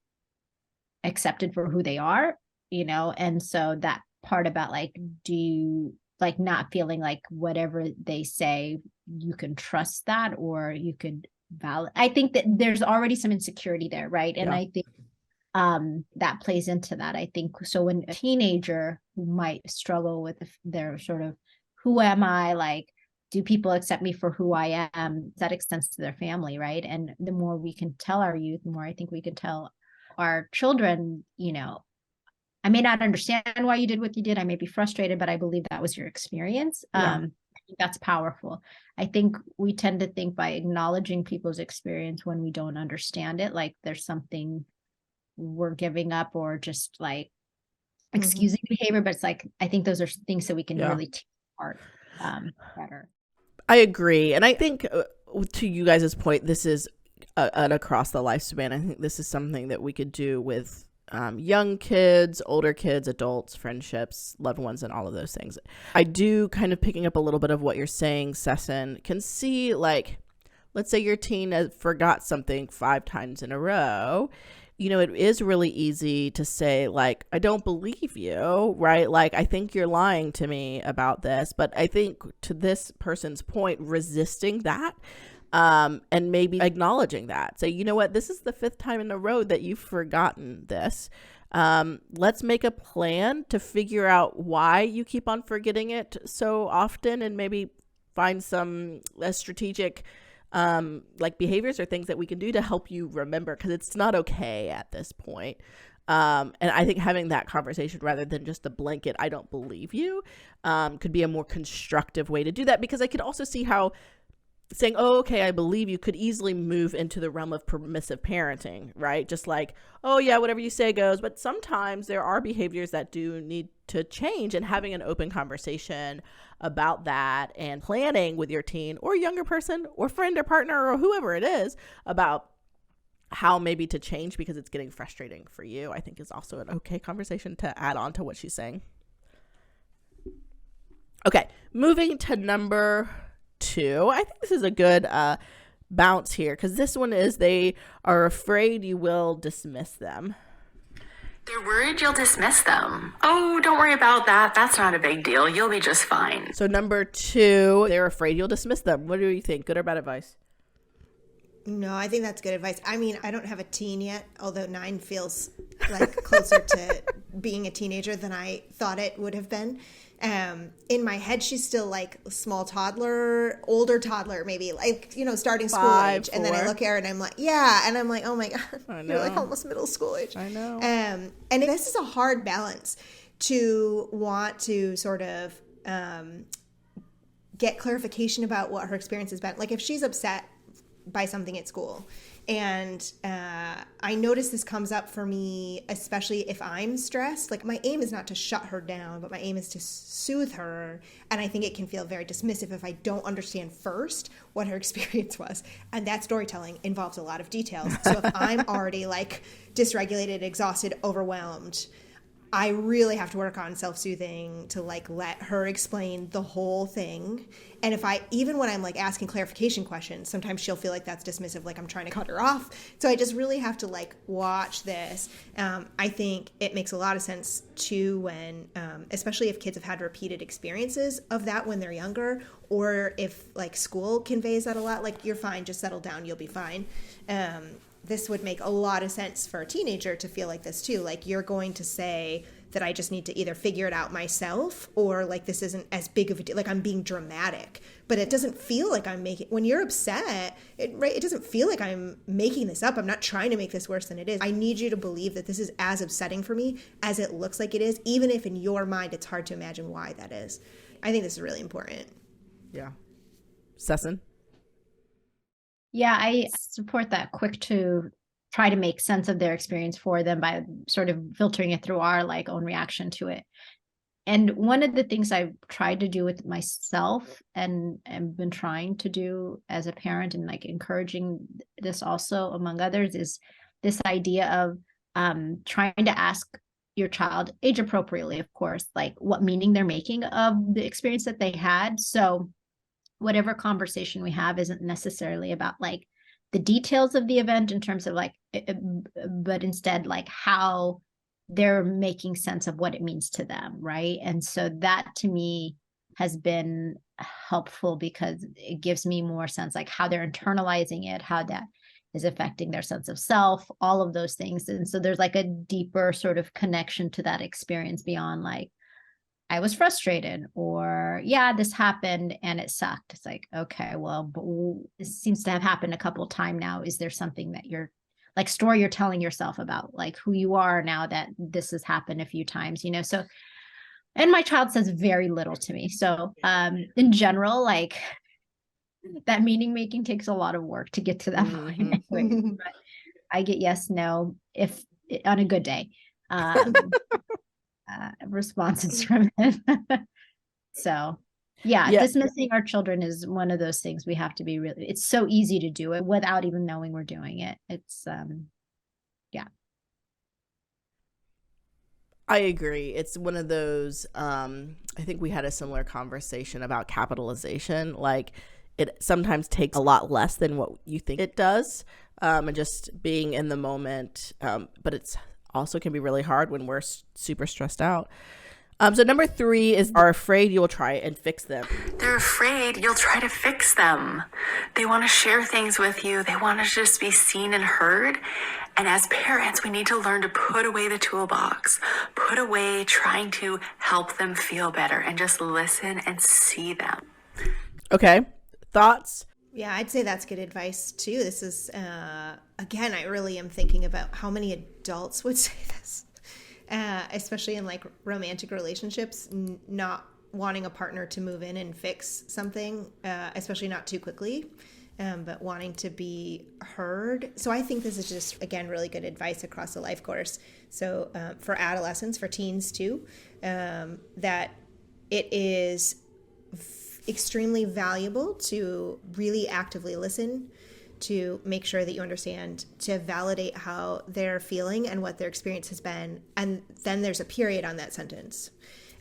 accepted for who they are, and so that part about like, do you like not feeling like whatever they say, you can trust that or you could valid. I think that there's already some insecurity there, right? And Yeah. I think that plays into that. I think so when a teenager who might struggle with their sort of, who am I, like, do people accept me for who I am, that extends to their family, right? And the more we can tell our youth, the more I think we can tell our children, I may not understand why you did what you did, I may be frustrated, but I believe that was your experience. Yeah. I think that's powerful. I think we tend to think by acknowledging people's experience when we don't understand it, like there's something we're giving up or just like excusing behavior, but it's like, I think those are things that we can really take apart better. I agree. And I think to you guys' point, this is an across the lifespan. I think this is something that we could do with young kids, older kids, adults, friendships, loved ones, and all of those things. I do, kind of picking up a little bit of what you're saying, Sesson, can see, like, let's say your teen forgot something 5 times in a row. It is really easy to say, like, I don't believe you, right? Like, I think you're lying to me about this. But I think to this person's point, resisting that and maybe acknowledging that. Say, you know what, this is the 5th time in a row that you've forgotten this. Let's make a plan to figure out why you keep on forgetting it so often, and maybe find some strategic like behaviors or things that we can do to help you remember, because it's not okay at this point. And I think having that conversation rather than just the blanket, I don't believe you, could be a more constructive way to do that, because I could also see how saying, oh, okay, I believe you, could easily move into the realm of permissive parenting, right? Just like, oh yeah, whatever you say goes. But sometimes there are behaviors that do need to change, and having an open conversation about that and planning with your teen or younger person or friend or partner or whoever it is about how maybe to change because it's getting frustrating for you, I think is also an okay conversation to add on to what she's saying. Okay, moving to number 2. I think this is a good bounce here, because this one is, they are afraid you will dismiss them. They're worried you'll dismiss them. Oh, don't worry about that. That's not a big deal. You'll be just fine. So number 2, they're afraid you'll dismiss them. What do you think? Good or bad advice? No, I think that's good advice. I mean, I don't have a teen yet, although 9 feels like closer to being a teenager than I thought it would have been. In my head, she's still like small toddler, older toddler, maybe like, starting school 5, age. 4. And then I look at her and I'm like, yeah. And I'm like, oh my God, you're like almost middle school age. I know. And this is a hard balance to want to sort of get clarification about what her experience has been. Like if she's upset by something at school, and I notice this comes up for me, especially if I'm stressed. Like my aim is not to shut her down, but my aim is to soothe her. And I think it can feel very dismissive if I don't understand first what her experience was. And that storytelling involves a lot of details. So if I'm already like dysregulated, exhausted, overwhelmed, I really have to work on self-soothing to like let her explain the whole thing. And if even when I'm like asking clarification questions, sometimes she'll feel like that's dismissive, like I'm trying to cut her off. So I just really have to like watch this. I think it makes a lot of sense too when, especially if kids have had repeated experiences of that when they're younger, or if like school conveys that a lot, like you're fine, just settle down, you'll be fine. This would make a lot of sense for a teenager to feel like this too. Like you're going to say that I just need to either figure it out myself, or like this isn't as big of a deal, like I'm being dramatic. But it doesn't feel like I'm making, when you're upset, it doesn't feel like I'm making this up. I'm not trying to make this worse than it is. I need you to believe that this is as upsetting for me as it looks like it is, even if in your mind it's hard to imagine why that is. I think this is really important. Yeah. Sesson? Yeah, I support that. Quick to try to make sense of their experience for them by sort of filtering it through our like own reaction to it. And one of the things I've tried to do with myself and been trying to do as a parent, and like encouraging this also among others, is this idea of trying to ask your child, age appropriately, of course, like what meaning they're making of the experience that they had. So whatever conversation we have isn't necessarily about like the details of the event in terms of like, but instead like how they're making sense of what it means to them, right? And so that to me has been helpful because it gives me more sense like how they're internalizing it, how that is affecting their sense of self, all of those things. And so there's like a deeper sort of connection to that experience beyond like, I was frustrated, or yeah, this happened and it sucked. It's like, okay, well, but it seems to have happened a couple of times now. Is there something that you're like story you're telling yourself about like who you are now that this has happened a few times, you know? So, and my child says very little to me. So in general, like that meaning making takes a lot of work to get to that point. Anyway, but I get yes, no, if on a good day. Responses from him. So yeah, dismissing our children is one of those things we have to be really, it's so easy to do it without even knowing we're doing it. It's yeah. I agree. It's one of those, I think we had a similar conversation about capitalization. Like it sometimes takes a lot less than what you think it does. And just being in the moment. But it's also can be really hard when we're super stressed out. So number 3 is are afraid you'll try and fix them. They're afraid you'll try to fix them. They want to share things with you. They want to just be seen and heard. And as parents, we need to learn to put away the toolbox, put away trying to help them feel better and just listen and see them. Okay. Thoughts? Yeah, I'd say that's good advice too. This is, again, I really am thinking about how many adults would say this, especially in like romantic relationships, not wanting a partner to move in and fix something, especially not too quickly, but wanting to be heard. So I think this is just, again, really good advice across the life course. So for adolescents, for teens too, that it is extremely valuable to really actively listen, to make sure that you understand, to validate how they're feeling and what their experience has been. And then there's a period on that sentence.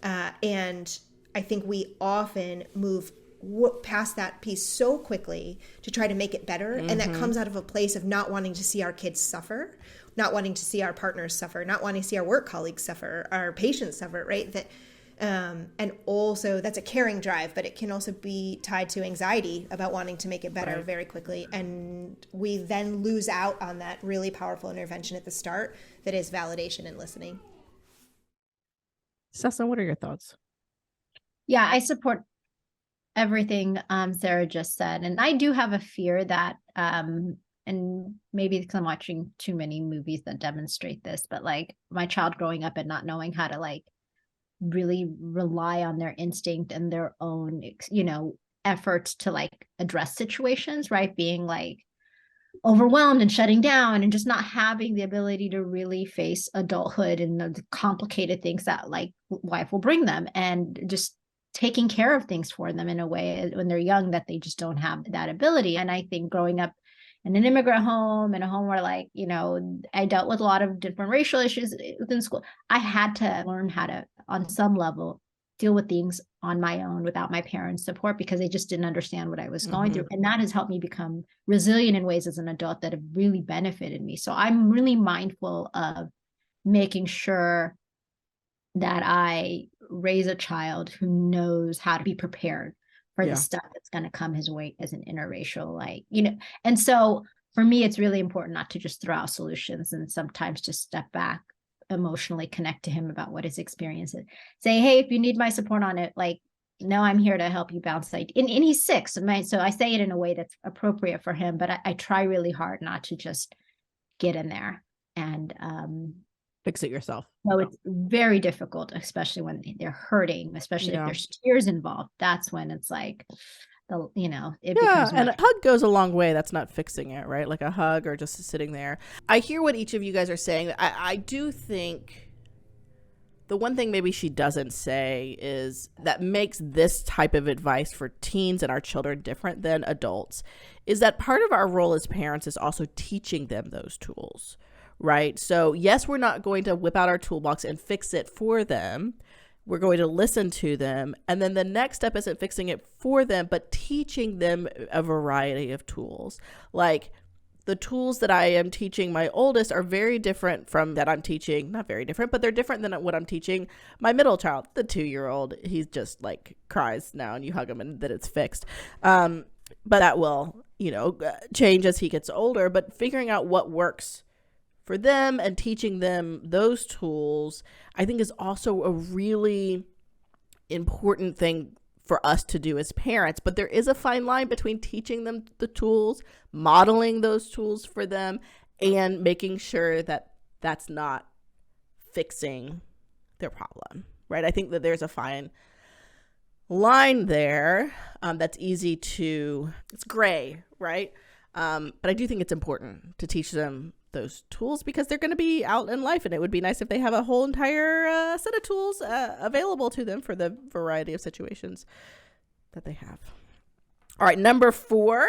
And I think we often move past that piece so quickly to try to make it better. Mm-hmm. And that comes out of a place of not wanting to see our kids suffer, not wanting to see our partners suffer, not wanting to see our work colleagues suffer, our patients suffer, right? That and also that's a caring drive, but it can also be tied to anxiety about wanting to make it better very quickly. And we then lose out on that really powerful intervention at the start that is validation and listening. Sessa, what are your thoughts? Yeah, I support everything Sarah just said. And I do have a fear that, and maybe because I'm watching too many movies that demonstrate this, but like my child growing up and not knowing how to like really rely on their instinct and their own, you know, efforts to like address situations, right? Being like overwhelmed and shutting down and just not having the ability to really face adulthood and the complicated things that like life will bring them, and just taking care of things for them in a way when they're young that they just don't have that ability. And I think growing up in an immigrant home, in a home where like, you know, I dealt with a lot of different racial issues within school, I had to learn how to, on some level, deal with things on my own without my parents' support because they just didn't understand what I was going through. And that has helped me become resilient in ways as an adult that have really benefited me. So I'm really mindful of making sure that I raise a child who knows how to be prepared for the stuff that's going to come his way as an interracial, like, you know. And so for me, it's really important not to just throw out solutions and sometimes just step back, emotionally connect to him about what his experience is. Say, hey, if you need my support on it, like, no, I'm here to help you bounce. And he's 6, so I say it in a way that's appropriate for him, but I try really hard not to just get in there and fix it yourself. So it's very difficult, especially when they're hurting, especially if there's tears involved. That's when it's like, it becomes and a hug goes a long way. That's not fixing it, right? Like a hug or just sitting there. I hear what each of you guys are saying. I do think the one thing maybe she doesn't say is that makes this type of advice for teens and our children different than adults is that part of our role as parents is also teaching them those tools, right? So yes, we're not going to whip out our toolbox and fix it for them. We're going to listen to them. And then the next step isn't fixing it for them, but teaching them a variety of tools. Like the tools that I am teaching my oldest are very different from that I'm teaching, not very different, but they're different than what I'm teaching my middle child, the 2-year-old. He's just like cries now and you hug him and then it's fixed. But that will, change as he gets older, but figuring out what works for them and teaching them those tools, I think is also a really important thing for us to do as parents. But there is a fine line between teaching them the tools, modeling those tools for them, and making sure that that's not fixing their problem, right? I think that there's a fine line there that's easy to, it's gray, right? But I do think it's important to teach them those tools because they're going to be out in life, and it would be nice if they have a whole entire set of tools available to them for the variety of situations that they have. All right, number 4.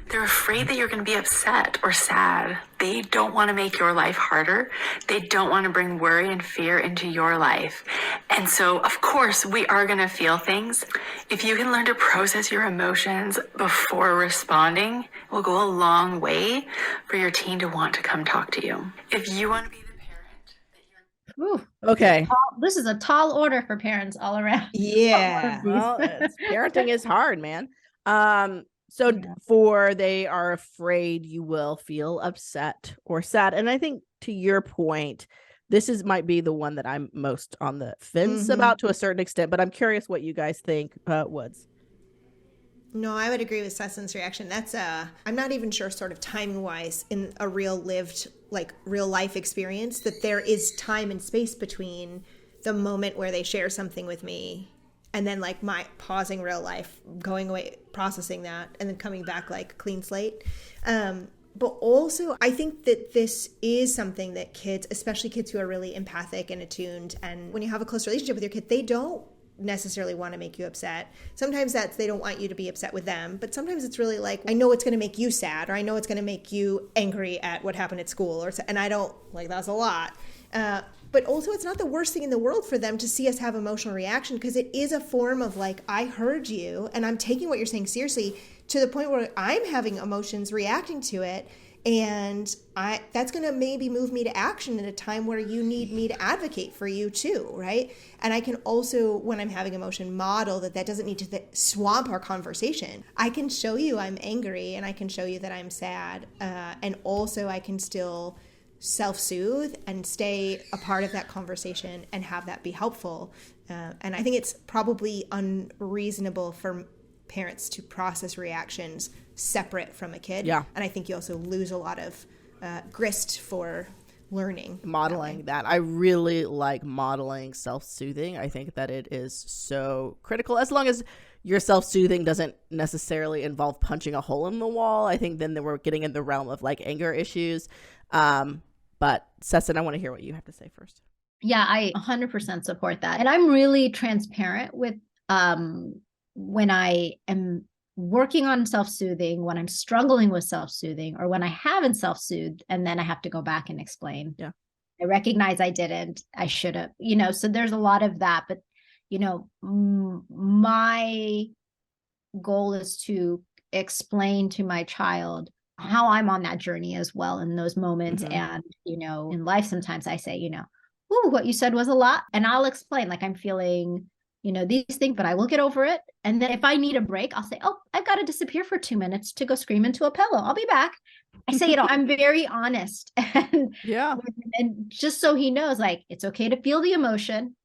They're afraid that you're going to be upset or sad. They don't want to make your life harder. They don't want to bring worry and fear into your life. And so, of course, we are going to feel things. If you can learn to process your emotions before responding, it will go a long way for your teen to want to come talk to you. If you want to be the parent that you're... Okay. This is a tall order for parents all around. Yeah. Well, parenting is hard, man. So for they are afraid you will feel upset or sad. And I think to your point, this might be the one that I'm most on the fence about to a certain extent, but I'm curious what you guys think, Woods. No, I would agree with Session's reaction. That's I'm not even sure sort of timing wise in a real lived, like real life experience that there is time and space between the moment where they share something with me and then like my pausing real life, going away, processing that, and then coming back like clean slate. But also I think that this is something that kids, especially kids who are really empathic and attuned, and when you have a close relationship with your kid, they don't necessarily want to make you upset. Sometimes that's they don't want you to be upset with them, but sometimes it's really like, I know it's going to make you sad, or I know it's going to make you angry at what happened at school, and I don't like that's a lot. But also it's not the worst thing in the world for them to see us have emotional reaction, because it is a form of like, I heard you and I'm taking what you're saying seriously to the point where I'm having emotions reacting to it. And that's going to maybe move me to action at a time where you need me to advocate for you too, right? And I can also, when I'm having emotion, model that doesn't need to swamp our conversation. I can show you I'm angry and I can show you that I'm sad. And also I can still self-soothe and stay a part of that conversation and have that be helpful. And I think it's probably unreasonable for parents to process reactions separate from a kid. Yeah. And I think you also lose a lot of grist for learning. Modeling that. I really like modeling self-soothing. I think that it is so critical. As long as your self-soothing doesn't necessarily involve punching a hole in the wall, I think then we're getting in the realm of like anger issues. But Sesson, I want to hear what you have to say first. Yeah, I 100% support that. And I'm really transparent with when I am working on self-soothing, when I'm struggling with self-soothing, or when I haven't self-soothed, and then I have to go back and explain. Yeah. I recognize I didn't, I should have, so there's a lot of that. But, my goal is to explain to my child how I'm on that journey as well in those moments. And, in life, sometimes I say, ooh, what you said was a lot. And I'll explain, like, I'm feeling, these things, but I will get over it. And then if I need a break, I'll say, oh, I've got to disappear for 2 minutes to go scream into a pillow. I'll be back. I say, I'm very honest. And just so he knows, like, it's okay to feel the emotion,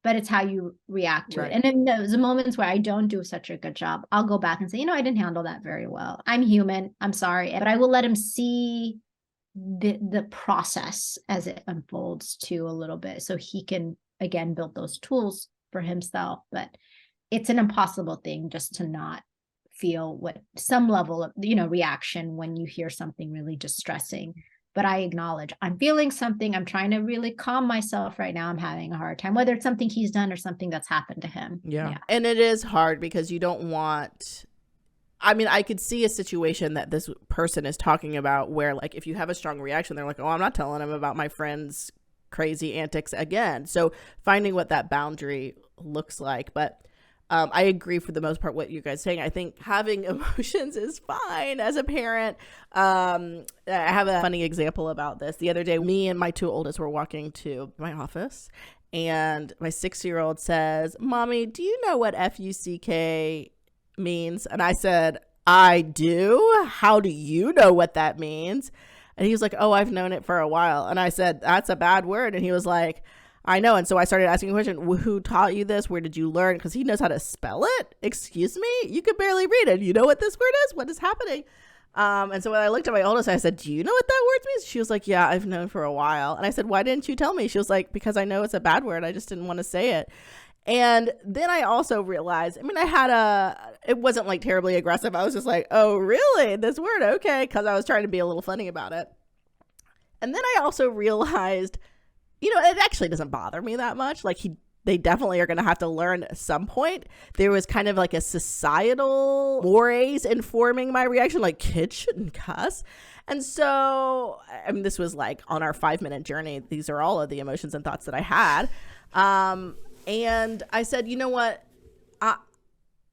but it's how you react to it. And in those moments where I don't do such a good job, I'll go back and say, I didn't handle that very well. I'm human. I'm sorry. But I will let him see the process as it unfolds too a little bit, so he can, again, build those tools for himself. But it's an impossible thing just to not feel some level of, reaction when you hear something really distressing. But I acknowledge I'm feeling something. I'm trying to really calm myself right now. I'm having a hard time, whether it's something he's done or something that's happened to him. Yeah. And it is hard because you don't want I mean, I could see a situation that this person is talking about where, like, if you have a strong reaction, they're like, oh, I'm not telling him about my friend's crazy antics again. So finding what that boundary looks like. But I agree for the most part what you guys are saying. I think having emotions is fine as a parent. I have a funny example about this. The other day, me and my two oldest were walking to my office, and my 6-year-old says, Mommy, do you know what FUCK means? And I said, I do. How do you know what that means? And he was like, oh, I've known it for a while. And I said, that's a bad word. And he was like, I know. And so I started asking a question, who taught you this? Where did you learn? Because he knows how to spell it. Excuse me? You could barely read it. You know what this word is? What is happening? And so when I looked at my oldest, I said, do you know what that word means? She was like, yeah, I've known for a while. And I said, why didn't you tell me? She was like, because I know it's a bad word. I just didn't want to say it. And then I also realized, I mean, it wasn't like terribly aggressive. I was just like, oh, really? This word? Okay. Because I was trying to be a little funny about it. And then I also realized, it actually doesn't bother me that much. Like they definitely are going to have to learn at some point. There was kind of like a societal mores informing my reaction, like kids shouldn't cuss. And so, I mean, this was like on our 5-minute journey. These are all of the emotions and thoughts that I had. And I said, you know what?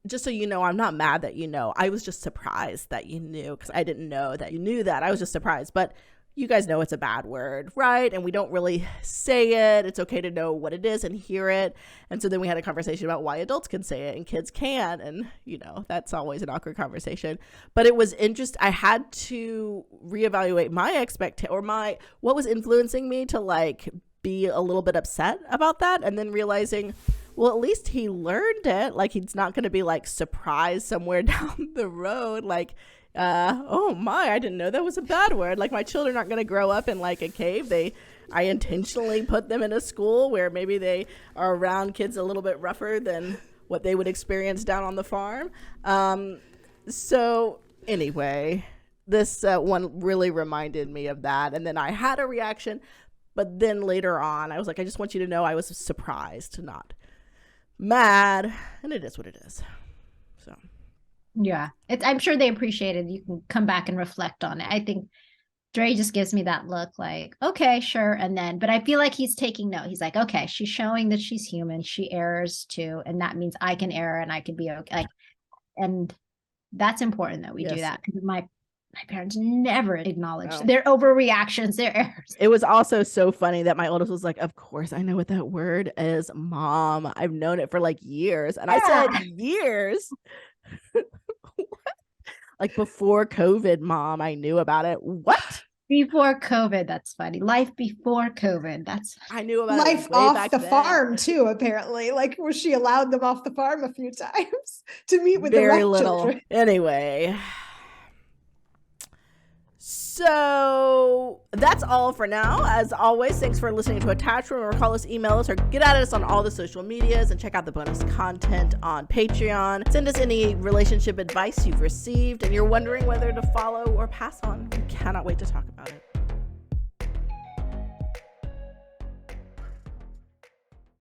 Just so you know, I'm not mad that you know. I was just surprised that you knew because I didn't know that you knew that. I was just surprised. But you guys know it's a bad word, right? And we don't really say it. It's okay to know what it is and hear it. And so then we had a conversation about why adults can say it and kids can't. And, that's always an awkward conversation. But it was interesting. I had to reevaluate my what was influencing me to like be a little bit upset about that. And then realizing, well, at least he learned it. Like he's not going to be like surprised somewhere down the road. Like, oh my, I didn't know that was a bad word. Like my children aren't going to grow up in like a cave. I intentionally put them in a school where maybe they are around kids a little bit rougher than what they would experience down on the farm. So anyway, this one really reminded me of that. And then I had a reaction, but then later on, I was like, I just want you to know I was surprised, not mad. And it is what it is. So. Yeah, I'm sure they appreciated. You can come back and reflect on it. I think Dre just gives me that look like, okay, sure. But I feel like he's taking note. He's like, okay, she's showing that she's human. She errs too. And that means I can err and I can be okay. And that's important that we do that because my parents never acknowledged their overreactions, their errors. It was also so funny that my oldest was like, of course, I know what that word is, Mom. I've known it for like years. And I said, years? Like before COVID, Mom, I knew about it. What? Before COVID, that's funny. Life before COVID, I knew about life it way off back the then. Farm too. Apparently, like was she allowed them off the farm a few times to meet with very the little children? Anyway. So that's all for now. As always, thanks for listening to Attach. Remember, call us, email us, or get at us on all the social medias and check out the bonus content on Patreon. Send us any relationship advice you've received and you're wondering whether to follow or pass on. We cannot wait to talk about it.